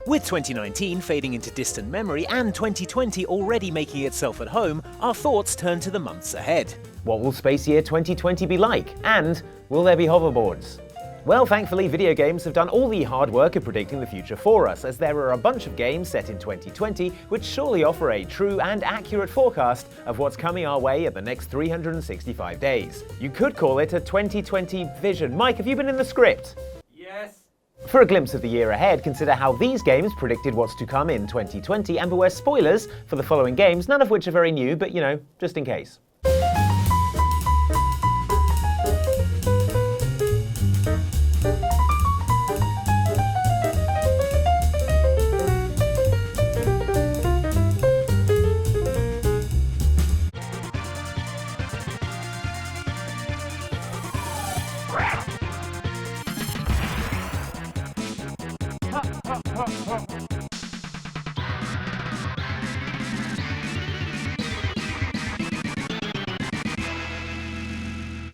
With 2019 fading into distant memory and 2020 already making itself at home, our thoughts turn to the months ahead. What will space year 2020 be like? And will there be hoverboards? Well, thankfully, video games have done all the hard work of predicting the future for us, as there are a bunch of games set in 2020 which surely offer a true and accurate forecast of what's coming our way in the next 365 days. You could call it a 2020 vision. Mike, have you been in the script? Yes. For a glimpse of the year ahead, consider how these games predicted what's to come in 2020, and beware spoilers for the following games, none of which are very new, but just in case.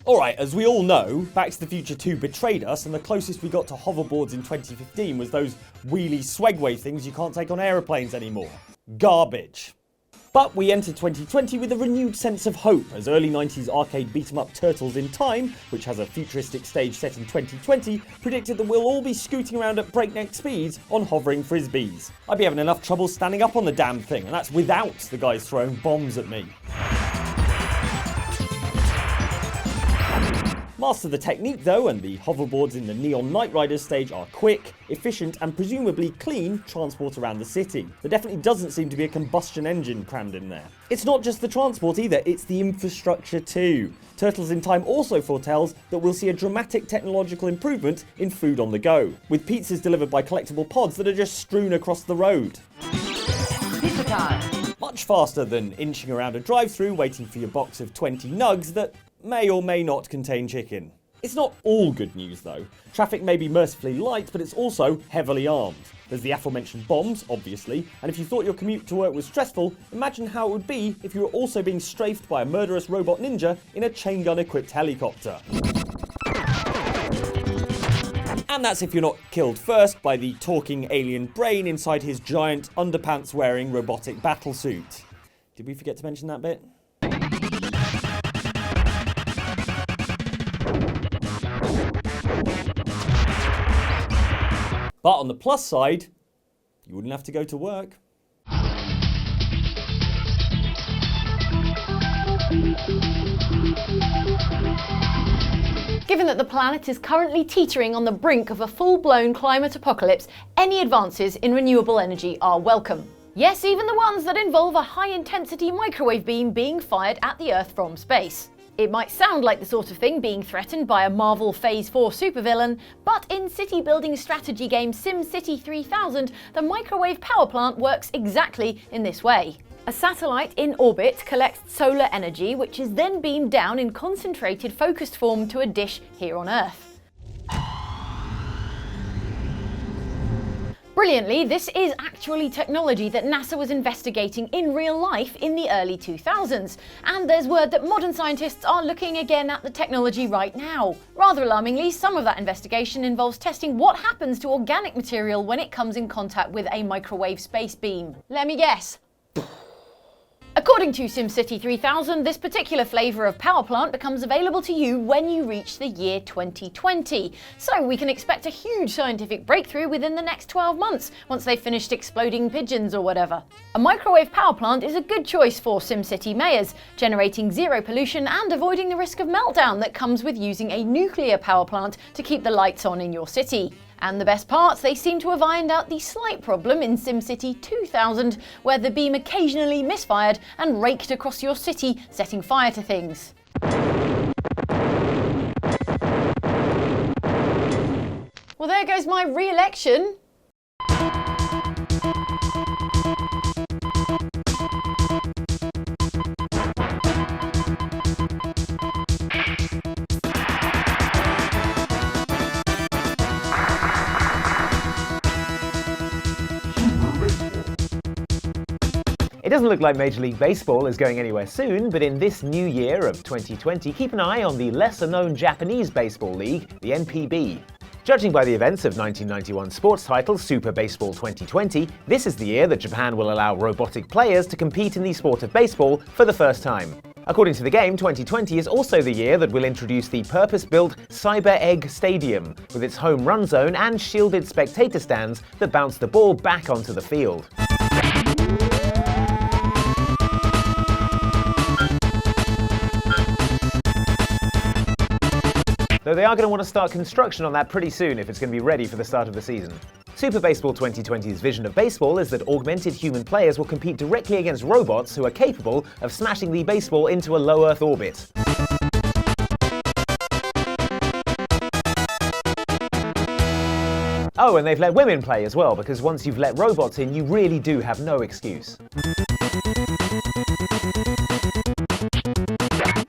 Alright, as we all know, Back to the Future 2 betrayed us, and the closest we got to hoverboards in 2015 was those wheelie swagway things you can't take on aeroplanes anymore. Garbage. But we entered 2020 with a renewed sense of hope, as early 90s arcade beat-em-up Turtles in Time, which has a futuristic stage set in 2020, predicted that we'll all be scooting around at breakneck speeds on hovering frisbees. I'd be having enough trouble standing up on the damn thing, and that's without the guys throwing bombs at me. Master the technique though, and the hoverboards in the Neon Knight Riders stage are quick, efficient and presumably clean transport around the city. There definitely doesn't seem to be a combustion engine crammed in there. It's not just the transport either, it's the infrastructure too. Turtles in Time also foretells that we'll see a dramatic technological improvement in food on the go, with pizzas delivered by collectible pods that are just strewn across the road. Pizza time! Much faster than inching around a drive-thru waiting for your box of 20 nugs that may or may not contain chicken. It's not all good news though. Traffic may be mercifully light, but it's also heavily armed. There's the aforementioned bombs, obviously, and if you thought your commute to work was stressful, imagine how it would be if you were also being strafed by a murderous robot ninja in a chain gun equipped helicopter. And that's if you're not killed first by the talking alien brain inside his giant underpants wearing robotic battlesuit. Did we forget to mention that bit? But on the plus side, you wouldn't have to go to work. Given that the planet is currently teetering on the brink of a full-blown climate apocalypse, any advances in renewable energy are welcome. Yes, even the ones that involve a high-intensity microwave beam being fired at the Earth from space. It might sound like the sort of thing being threatened by a Marvel Phase 4 supervillain, but in city-building strategy game SimCity 3000, the microwave power plant works exactly in this way. A satellite in orbit collects solar energy, which is then beamed down in concentrated focused form to a dish here on Earth. Brilliantly, this is actually technology that NASA was investigating in real life in the early 2000s, and there's word that modern scientists are looking again at the technology right now. Rather alarmingly, some of that investigation involves testing what happens to organic material when it comes in contact with a microwave space beam. Let me guess. According to SimCity 3000, this particular flavour of power plant becomes available to you when you reach the year 2020. So we can expect a huge scientific breakthrough within the next 12 months, once they've finished exploding pigeons or whatever. A microwave power plant is a good choice for SimCity mayors, generating zero pollution and avoiding the risk of meltdown that comes with using a nuclear power plant to keep the lights on in your city. And the best part, they seem to have ironed out the slight problem in SimCity 2000, where the beam occasionally misfired and raked across your city, setting fire to things. Well, there goes my re-election. It doesn't look like Major League Baseball is going anywhere soon, but in this new year of 2020, keep an eye on the lesser-known Japanese baseball league, the NPB. Judging by the events of 1991 sports title Super Baseball 2020, this is the year that Japan will allow robotic players to compete in the sport of baseball for the first time. According to the game, 2020 is also the year that will introduce the purpose-built Cyber Egg Stadium, with its home run zone and shielded spectator stands that bounce the ball back onto the field. Though they are going to want to start construction on that pretty soon if it's going to be ready for the start of the season. Super Baseball 2020's vision of baseball is that augmented human players will compete directly against robots who are capable of smashing the baseball into a low Earth orbit. Oh, and they've let women play as well, because once you've let robots in, you really do have no excuse.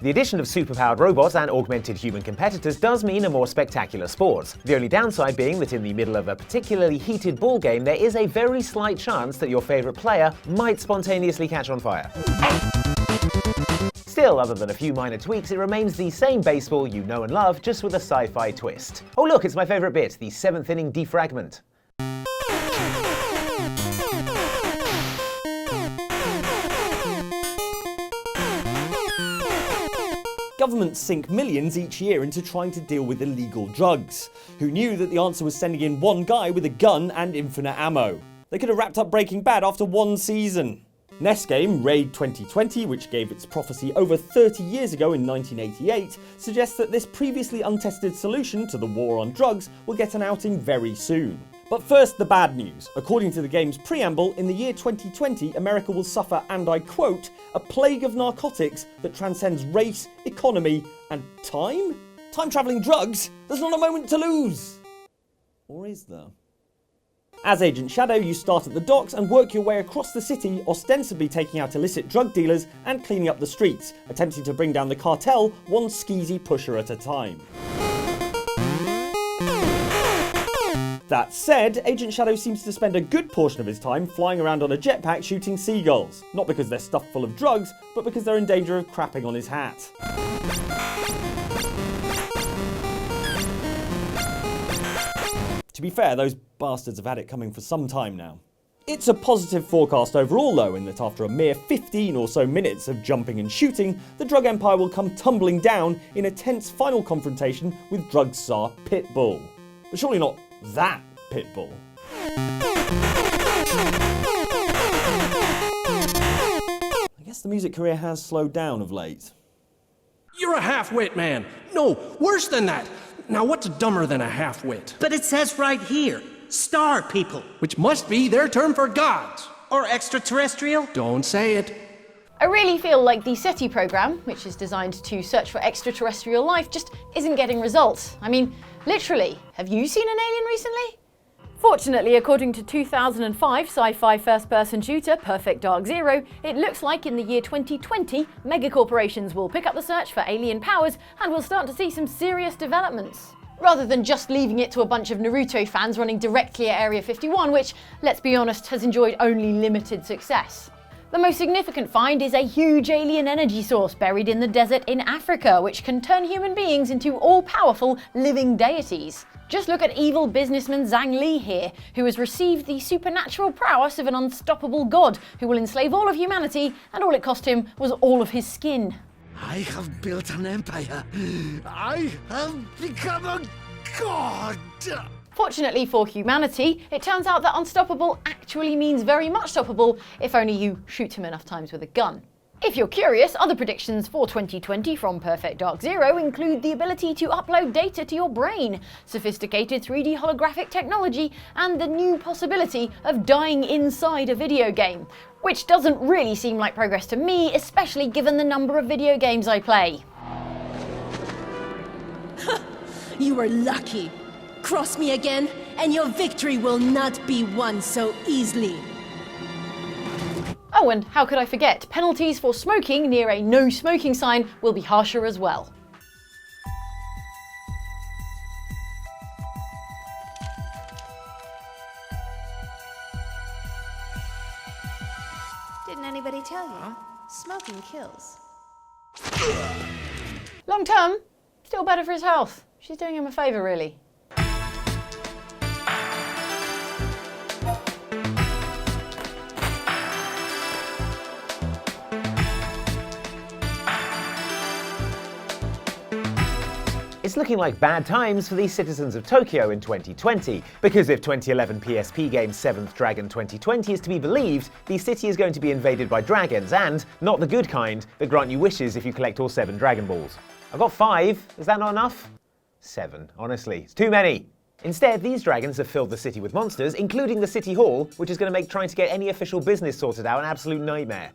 The addition of superpowered robots and augmented human competitors does mean a more spectacular sport. The only downside being that in the middle of a particularly heated ball game, there is a very slight chance that your favourite player might spontaneously catch on fire. Still, other than a few minor tweaks, it remains the same baseball you know and love, just with a sci-fi twist. Oh look, it's my favourite bit, the 7th inning defragment. Governments sink millions each year into trying to deal with illegal drugs. Who knew that the answer was sending in one guy with a gun and infinite ammo? They could have wrapped up Breaking Bad after one season. NES game Raid 2020, which gave its prophecy over 30 years ago in 1988, suggests that this previously untested solution to the war on drugs will get an outing very soon. But first, the bad news. According to the game's preamble, in the year 2020, America will suffer, and I quote, a plague of narcotics that transcends race, economy, and time? Time-travelling drugs? There's not a moment to lose! Or is there? As Agent Shadow, you start at the docks and work your way across the city, ostensibly taking out illicit drug dealers and cleaning up the streets, attempting to bring down the cartel one skeezy pusher at a time. That said, Agent Shadow seems to spend a good portion of his time flying around on a jetpack shooting seagulls. Not because they're stuffed full of drugs, but because they're in danger of crapping on his hat. To be fair, those bastards have had it coming for some time now. It's a positive forecast overall though, in that after a mere 15 or so minutes of jumping and shooting, the drug empire will come tumbling down in a tense final confrontation with drug czar Pitbull. But surely not that Pitbull. I guess the music career has slowed down of late. You're a half-wit, man. No, worse than that. Now what's dumber than a half-wit? But it says right here, star people. Which must be their term for gods. Or extraterrestrial. Don't say it. I really feel like the SETI program, which is designed to search for extraterrestrial life, just isn't getting results. I mean, literally, have you seen an alien recently? Fortunately, according to 2005 sci-fi first-person shooter Perfect Dark Zero, it looks like in the year 2020, megacorporations will pick up the search for alien powers and we'll start to see some serious developments. Rather than just leaving it to a bunch of Naruto fans running directly at Area 51, which, let's be honest, has enjoyed only limited success. The most significant find is a huge alien energy source buried in the desert in Africa, which can turn human beings into all-powerful living deities. Just look at evil businessman Zhang Li here, who has received the supernatural prowess of an unstoppable god who will enslave all of humanity, and all it cost him was all of his skin. I have built an empire. I have become a god. Fortunately for humanity, it turns out that unstoppable actually means very much stoppable if only you shoot him enough times with a gun. If you're curious, other predictions for 2020 from Perfect Dark Zero include the ability to upload data to your brain, sophisticated 3D holographic technology, and the new possibility of dying inside a video game, which doesn't really seem like progress to me, especially given the number of video games I play. You were lucky. Cross me again, and your victory will not be won so easily. Oh, and how could I forget? Penalties for smoking near a no smoking sign will be harsher as well. Didn't anybody tell you? Smoking kills. Long term, still better for his health. She's doing him a favour, really. It's looking like bad times for the citizens of Tokyo in 2020, because if 2011 PSP game 7th Dragon 2020 is to be believed, the city is going to be invaded by dragons, and not the good kind that grant you wishes if you collect all 7 Dragon Balls. I've got 5, is that not enough? 7, honestly, it's too many. Instead, these dragons have filled the city with monsters, including the city hall, which is going to make trying to get any official business sorted out an absolute nightmare.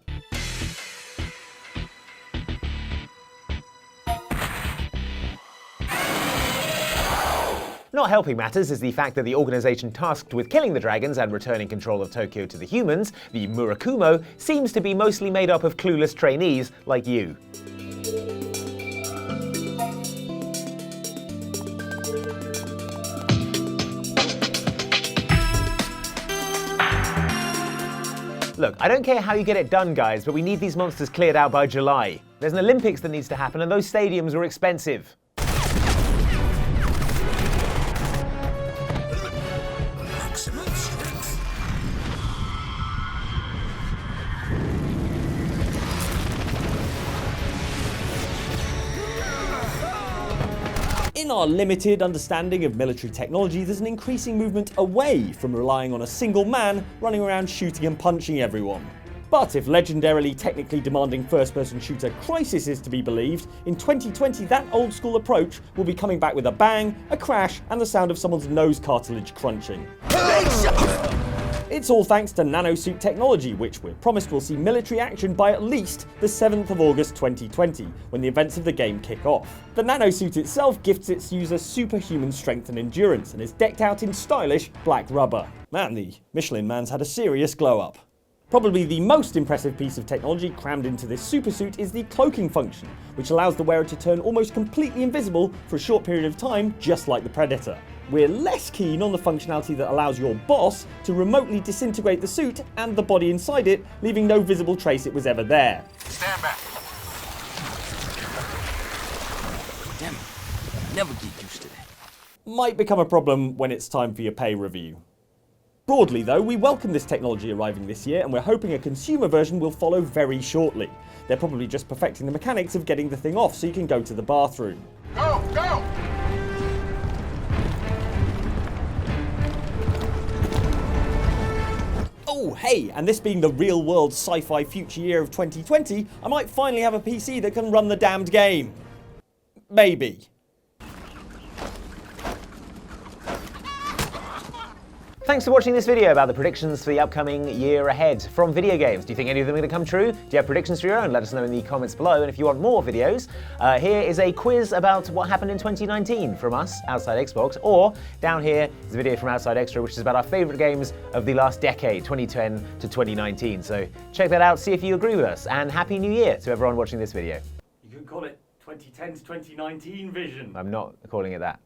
Not helping matters is the fact that the organisation tasked with killing the dragons and returning control of Tokyo to the humans, the Murakumo, seems to be mostly made up of clueless trainees like you. Look, I don't care how you get it done, guys, but we need these monsters cleared out by July. There's an Olympics that needs to happen, and those stadiums are expensive. In our limited understanding of military technology, there's an increasing movement away from relying on a single man running around shooting and punching everyone. But if legendarily technically demanding first-person shooter Crysis is to be believed, in 2020 that old-school approach will be coming back with a bang, a crash, and the sound of someone's nose cartilage crunching. It's all thanks to nanosuit technology, which we're promised will see military action by at least the 7th of August 2020, when the events of the game kick off. The nanosuit itself gifts its user superhuman strength and endurance, and is decked out in stylish black rubber. Man, the Michelin Man's had a serious glow-up. Probably the most impressive piece of technology crammed into this supersuit is the cloaking function, which allows the wearer to turn almost completely invisible for a short period of time, just like the Predator. We're less keen on the functionality that allows your boss to remotely disintegrate the suit and the body inside it, leaving no visible trace it was ever there. Stand back. Damn it. Never get used to that. Might become a problem when it's time for your pay review. Broadly though, we welcome this technology arriving this year, and we're hoping a consumer version will follow very shortly. They're probably just perfecting the mechanics of getting the thing off so you can go to the bathroom. Go, go! Oh hey, and this being the real world sci-fi future year of 2020, I might finally have a PC that can run the damned game. Maybe. Thanks for watching this video about the predictions for the upcoming year ahead from video games. Do you think any of them are going to come true? Do you have predictions for your own? Let us know in the comments below. And if you want more videos, here is a quiz about what happened in 2019 from us, Outside Xbox, or down here is a video from Outside Extra, which is about our favourite games of the last decade, 2010 to 2019. So check that out, see if you agree with us, and Happy New Year to everyone watching this video. You could call it 2010 to 2019 vision. I'm not calling it that.